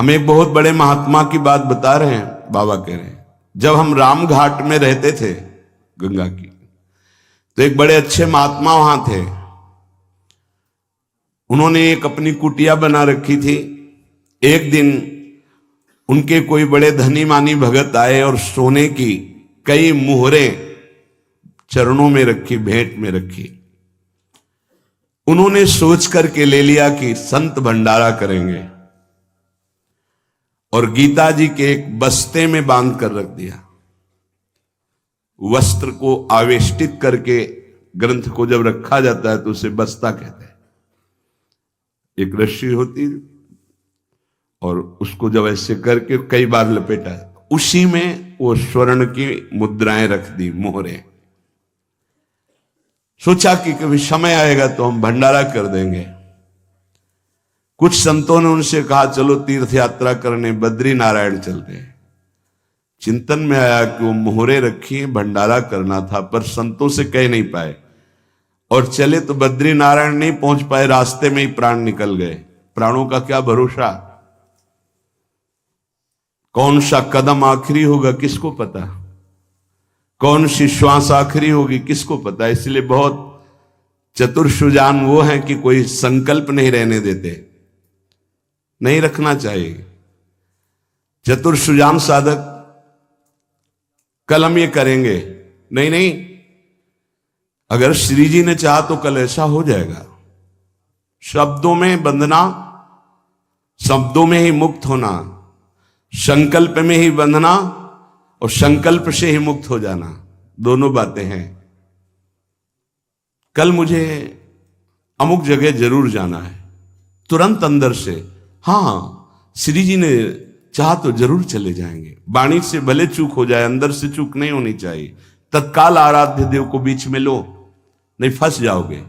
हम एक बहुत बड़े महात्मा की बात बता रहे हैं। बाबा कह रहे हैं, जब हम राम घाट में रहते थे गंगा की, तो एक बड़े अच्छे महात्मा वहां थे। उन्होंने एक अपनी कुटिया बना रखी थी। एक दिन उनके कोई बड़े धनी मानी भगत आए और सोने की कई मुहरें चरणों में रखी, भेंट में रखी। उन्होंने सोच करके ले लिया कि संत भंडारा करेंगे, और गीता जी के एक बस्ते में बांध कर रख दिया। वस्त्र को आवेष्टित करके ग्रंथ को जब रखा जाता है तो उसे बस्ता कहते हैं। एक रस्सी होती और उसको जब ऐसे करके कई बार लपेटा, उसी में वो स्वर्ण की मुद्राएं रख दी, मोहरें। सोचा कि कभी समय आएगा तो हम भंडारा कर देंगे। कुछ संतों ने उनसे कहा चलो तीर्थ यात्रा करने बद्री नारायण चलते हैं। चिंतन में आया कि वो मोहरे रखी, भंडारा करना था, पर संतों से कह नहीं पाए और चले तो बद्री नारायण नहीं पहुंच पाए, रास्ते में ही प्राण निकल गए। प्राणों का क्या भरोसा, कौन सा कदम आखिरी होगा किसको पता, कौन सी श्वास आखिरी होगी किसको पता। इसलिए बहुत चतुर सुजान वो हैं कि कोई संकल्प नहीं रहने देते, नहीं रखना चाहिए। चतुर सुजान साधक कल हम ये करेंगे, नहीं नहीं, अगर श्री जी ने चाहा तो कल ऐसा हो जाएगा। शब्दों में बंधना, शब्दों में ही मुक्त होना, संकल्प में ही बंधना और संकल्प से ही मुक्त हो जाना, दोनों बातें हैं। कल मुझे अमुक जगह जरूर जाना है, तुरंत अंदर से हाँ श्री जी ने चाहा तो जरूर चले जाएंगे। वाणी से भले चूक हो जाए, अंदर से चूक नहीं होनी चाहिए। तत्काल आराध्य देव को बीच में लो, नहीं फंस जाओगे।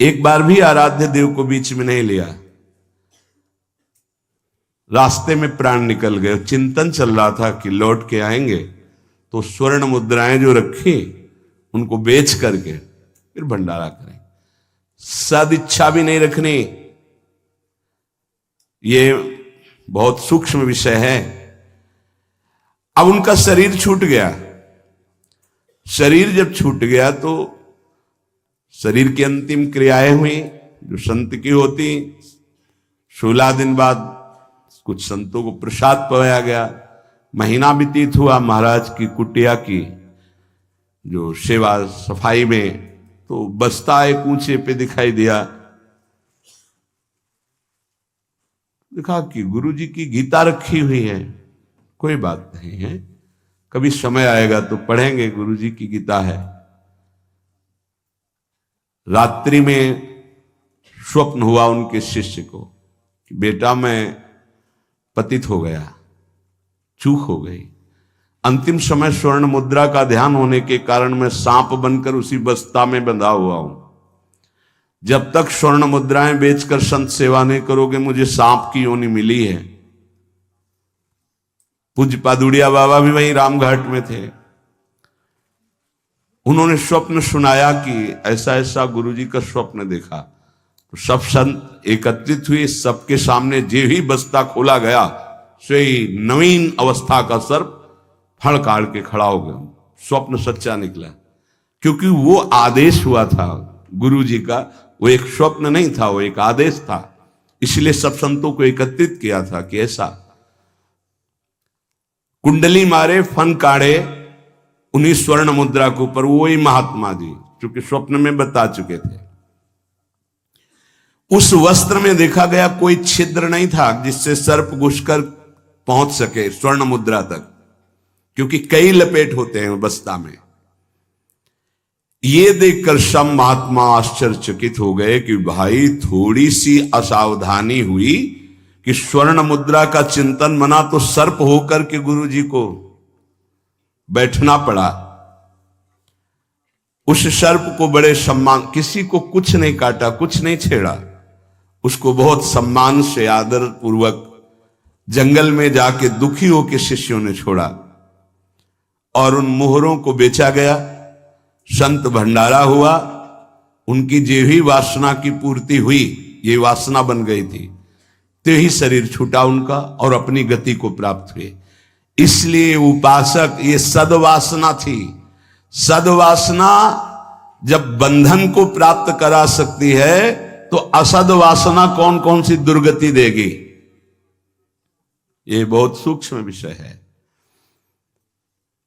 एक बार भी आराध्य देव को बीच में नहीं लिया, रास्ते में प्राण निकल गए। चिंतन चल रहा था कि लौट के आएंगे तो स्वर्ण मुद्राएं जो रखी उनको बेच करके फिर भंडारा करें। सदिच्छा भी नहीं रखनी, ये बहुत सूक्ष्म विषय है। अब उनका शरीर छूट गया। शरीर जब छूट गया तो शरीर की अंतिम क्रियाएं हुई जो संत की होती। 16 दिन बाद कुछ संतों को प्रसाद पवाया गया। महीना व्यतीत हुआ महाराज की कुटिया की जो सेवा सफाई में, तो बस्ता एक ऊंचे पे दिखाई दिया। देखा कि गुरु जी की गीता रखी हुई है। कोई बात नहीं है, कभी समय आएगा तो पढ़ेंगे, गुरु जी की गीता है। रात्रि में स्वप्न हुआ उनके शिष्य को कि बेटा मैं पतित हो गया, चूक हो गई। अंतिम समय स्वर्ण मुद्रा का ध्यान होने के कारण मैं सांप बनकर उसी बस्ता में बंधा हुआ हूं। जब तक स्वर्ण मुद्राएं बेचकर संत सेवा नहीं करोगे, मुझे सांप की योनि मिली है। पूज्य पादुड़िया बाबा भी वहीं रामघाट में थे। उन्होंने स्वप्न सुनाया कि ऐसा ऐसा गुरुजी का स्वप्न देखा। तो सब संत एकत्रित हुए, सबके सामने जे ही बस्ता खोला गया, से ही नवीन अवस्था का सर्प फड़ काट के खड़ा हो गया। स्वप्न सच्चा निकला, क्योंकि वो आदेश हुआ था गुरु जी का। वो एक स्वप्न नहीं था, वो एक आदेश था। इसलिए सब संतों को एकत्रित किया था कि ऐसा कुंडली मारे फन काढ़े उन्हीं स्वर्ण मुद्रा के ऊपर। वही महात्मा जी चूंकि स्वप्न में बता चुके थे। उस वस्त्र में देखा गया कोई छिद्र नहीं था जिससे सर्प घुसकर पहुंच सके स्वर्ण मुद्रा तक, क्योंकि कई लपेट होते हैं बस्ता में। ये देखकर सब महात्मा आश्चर्यचकित हो गए कि भाई थोड़ी सी असावधानी हुई कि स्वर्ण मुद्रा का चिंतन मना तो सर्प होकर के गुरु जी को बैठना पड़ा। उस सर्प को बड़े सम्मान, किसी को कुछ नहीं काटा, कुछ नहीं छेड़ा, उसको बहुत सम्मान से आदर पूर्वक जंगल में जाके दुखी होकर शिष्यों ने छोड़ा और उन मोहरों को बेचा गया। संत भंडारा हुआ, उनकी जो ही वासना की पूर्ति हुई, ये वासना बन गई थी। तो ही शरीर छूटा उनका और अपनी गति को प्राप्त हुए। इसलिए उपासक, ये सद्वासना थी। सद्वासना जब बंधन को प्राप्त करा सकती है तो असद्वासना कौन कौन सी दुर्गति देगी, ये बहुत सूक्ष्म विषय है।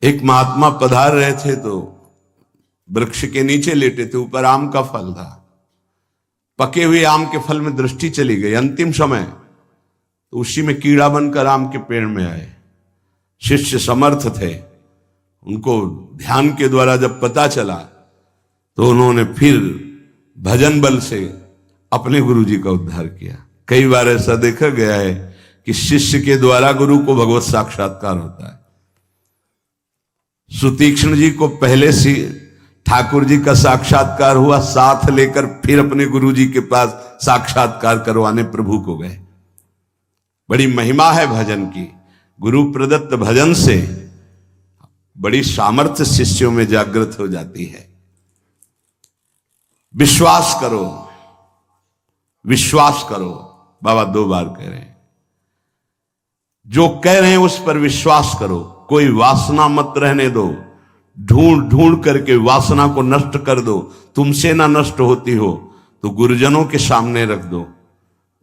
एक महात्मा पधार रहे थे तो वृक्ष के नीचे लेटे थे, ऊपर आम का फल था। पके हुए आम के फल में दृष्टि चली गई, अंतिम समय, तो उसी में कीड़ा बनकर आम के पेड़ में आए। शिष्य समर्थ थे, उनको ध्यान के द्वारा जब पता चला तो उन्होंने फिर भजन बल से अपने गुरु जी का उद्धार किया। कई बार ऐसा देखा गया है कि शिष्य के द्वारा गुरु को भगवत साक्षात्कार होता है। सुतीक्ष्ण जी को पहले से ठाकुर जी का साक्षात्कार हुआ, साथ लेकर फिर अपने गुरु जी के पास साक्षात्कार करवाने प्रभु को गए। बड़ी महिमा है भजन की। गुरु प्रदत्त भजन से बड़ी सामर्थ्य शिष्यों में जागृत हो जाती है। विश्वास करो, विश्वास करो, बाबा 2 बार कह रहे हैं। जो कह रहे हैं उस पर विश्वास करो। कोई वासना मत रहने दो, ढूंढ ढूंढ करके वासना को नष्ट कर दो। तुमसे ना नष्ट होती हो तो गुरुजनों के सामने रख दो,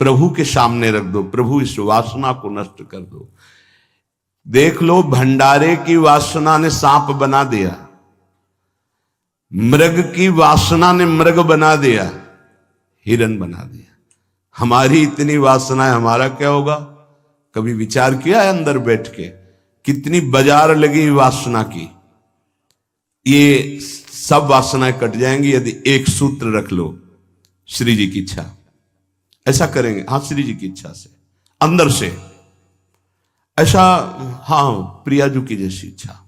प्रभु के सामने रख दो। प्रभु इस वासना को नष्ट कर दो। देख लो, भंडारे की वासना ने सांप बना दिया, मृग की वासना ने मृग बना दिया, हिरन बना दिया। हमारी इतनी वासना है, हमारा क्या होगा? कभी विचार किया है अंदर बैठ के? कितनी बाजार लगी वासना की। ये सब वासनाएं कट जाएंगी यदि एक सूत्र रख लो, श्री जी की इच्छा। ऐसा करेंगे, हाँ, श्री जी की इच्छा से, अंदर से ऐसा, हाँ, प्रियाजू की जैसी इच्छा।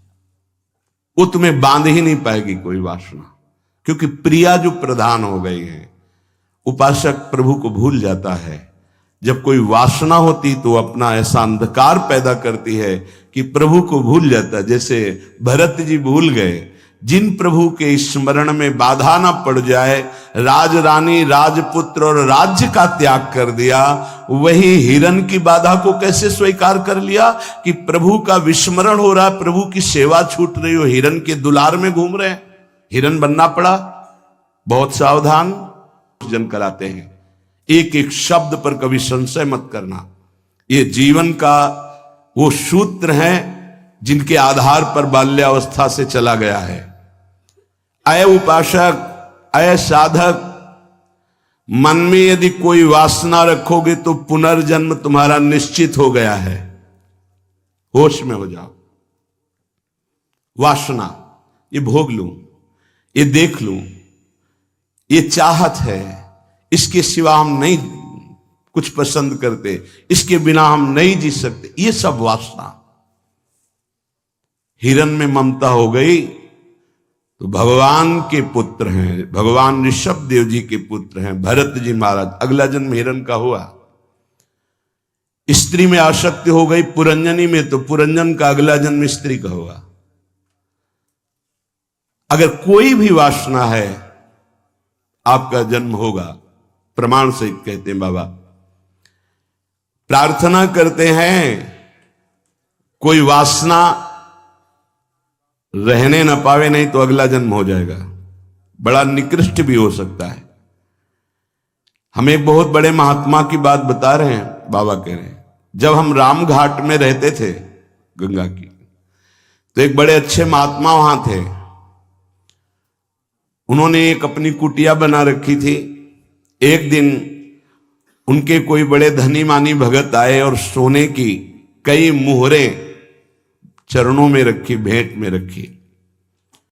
वो तुम्हें बांध ही नहीं पाएगी कोई वासना, क्योंकि प्रियाजू प्रधान हो गई है। उपासक प्रभु को भूल जाता है। जब कोई वासना होती तो अपना ऐसा अंधकार पैदा करती है कि प्रभु को भूल जाता। जैसे भरत जी भूल गए, जिन प्रभु के स्मरण में बाधा ना पड़ जाए, राज रानी, राजपुत्र और राज्य का त्याग कर दिया। वही हिरन की बाधा को कैसे स्वीकार कर लिया कि प्रभु का विस्मरण हो रहा है, प्रभु की सेवा छूट रही हो, हिरन के दुलार में घूम रहे हैं, हिरन बनना पड़ा। बहुत सावधान जन कराते हैं। एक एक शब्द पर कभी संशय मत करना। ये जीवन का वो सूत्र है जिनके आधार पर बाल्यावस्था से चला गया है। अय उपासक, अय साधक, मन में यदि कोई वासना रखोगे तो पुनर्जन्म तुम्हारा निश्चित हो गया है। होश में हो जाओ। वासना, ये भोग लूं, ये देख लूं, ये चाहत है, इसके सिवा हम नहीं कुछ पसंद करते, इसके बिना हम नहीं जी सकते, ये सब वासना। हिरन में ममता हो गई तो भगवान के पुत्र हैं, भगवान ऋषभ देव जी के पुत्र हैं भरत जी महाराज। अगला जन्म हिरन का हुआ। स्त्री में आसक्ति हो गई पुरंजनी में, तो पुरंजन का अगला जन्म स्त्री का हुआ। अगर कोई भी वासना है आपका जन्म होगा, प्रमाण से कहते हैं बाबा। प्रार्थना करते हैं कोई वासना रहने न पावे, नहीं तो अगला जन्म हो जाएगा। बड़ा निकृष्ट भी हो सकता है। हम एक बहुत बड़े महात्मा की बात बता रहे हैं। बाबा कह रहे हैं, जब हम राम घाट में रहते थे गंगा की, तो एक बड़े अच्छे महात्मा वहां थे। उन्होंने एक अपनी कुटिया बना रखी थी। एक दिन उनके कोई बड़े धनी मानी भगत आए और सोने की कई मुहरें चरणों में रखी, भेंट में रखी।